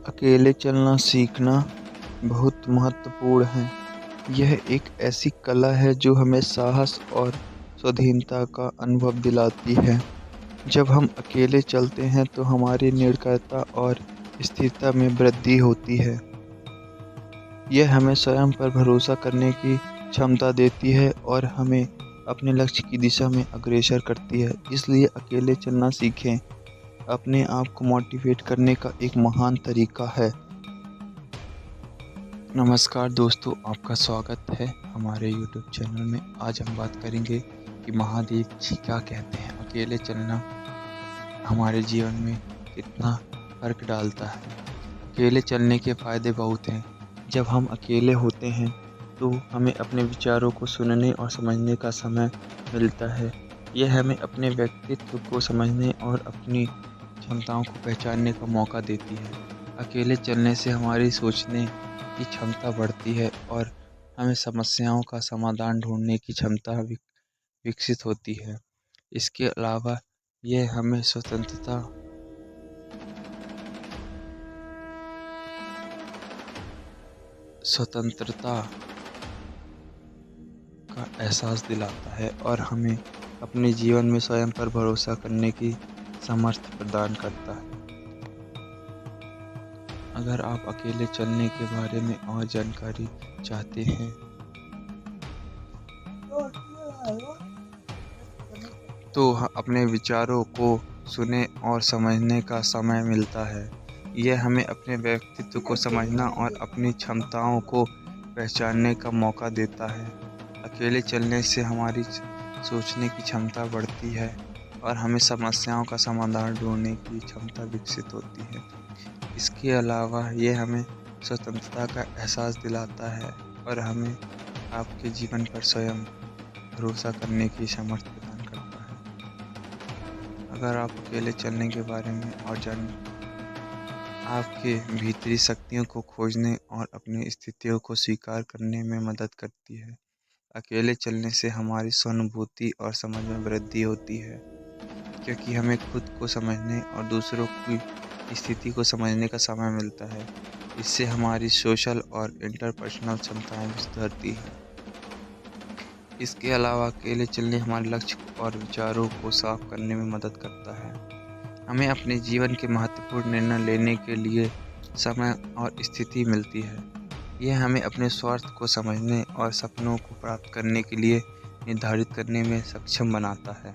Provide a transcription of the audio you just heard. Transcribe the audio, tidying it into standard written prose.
अकेले चलना सीखना बहुत महत्वपूर्ण है। यह एक ऐसी कला है जो हमें साहस और स्वाधीनता का अनुभव दिलाती है। जब हम अकेले चलते हैं तो हमारी निर्भरता और स्थिरता में वृद्धि होती है। यह हमें स्वयं पर भरोसा करने की क्षमता देती है और हमें अपने लक्ष्य की दिशा में अग्रसर करती है। इसलिए अकेले चलना सीखें अपने आप को मोटिवेट करने का एक महान तरीका है। नमस्कार दोस्तों, आपका स्वागत है हमारे YouTube चैनल में। आज हम बात करेंगे कि महादेव जी क्या कहते हैं, अकेले चलना हमारे जीवन में कितना फ़र्क डालता है। अकेले चलने के फ़ायदे बहुत हैं। जब हम अकेले होते हैं तो हमें अपने विचारों को सुनने और समझने का समय मिलता है। यह हमें अपने व्यक्तित्व को समझने और अपनी क्षमताओं को पहचानने का मौका देती है। अकेले चलने से हमारी सोचने की क्षमता बढ़ती है और हमें समस्याओं का समाधान ढूंढने की क्षमता विकसित होती है। इसके अलावा यह हमें स्वतंत्रता का एहसास दिलाता है और हमें अपने जीवन में स्वयं पर भरोसा करने की सामर्थ्य प्रदान करता है। अगर आप अकेले चलने के बारे में और जानकारी चाहते हैं तो अपने विचारों को सुने और समझने का समय मिलता है। यह हमें अपने व्यक्तित्व को समझना और अपनी क्षमताओं को पहचानने का मौका देता है। अकेले चलने से हमारी सोचने की क्षमता बढ़ती है और हमें समस्याओं का समाधान ढूंढने की क्षमता विकसित होती है। इसके अलावा यह हमें स्वतंत्रता का एहसास दिलाता है और हमें आपके जीवन पर स्वयं भरोसा करने की सामर्थ्य प्रदान करता है। अगर आप अकेले चलने के बारे में और आपके भीतरी शक्तियों को खोजने और अपनी स्थितियों को स्वीकार करने में मदद करती है। अकेले चलने से हमारी सहानुभूति और समझ में वृद्धि होती है, क्योंकि हमें खुद को समझने और दूसरों की स्थिति को समझने का समय मिलता है। इससे हमारी सोशल और इंटरपर्सनल क्षमताएं सुधरती हैं। इसके अलावा अकेले चलने हमारे लक्ष्य और विचारों को साफ करने में मदद करता है। हमें अपने जीवन के महत्वपूर्ण निर्णय लेने के लिए समय और स्थिति मिलती है। यह हमें अपने स्वार्थ को समझने और सपनों को प्राप्त करने के लिए निर्धारित करने में सक्षम बनाता है।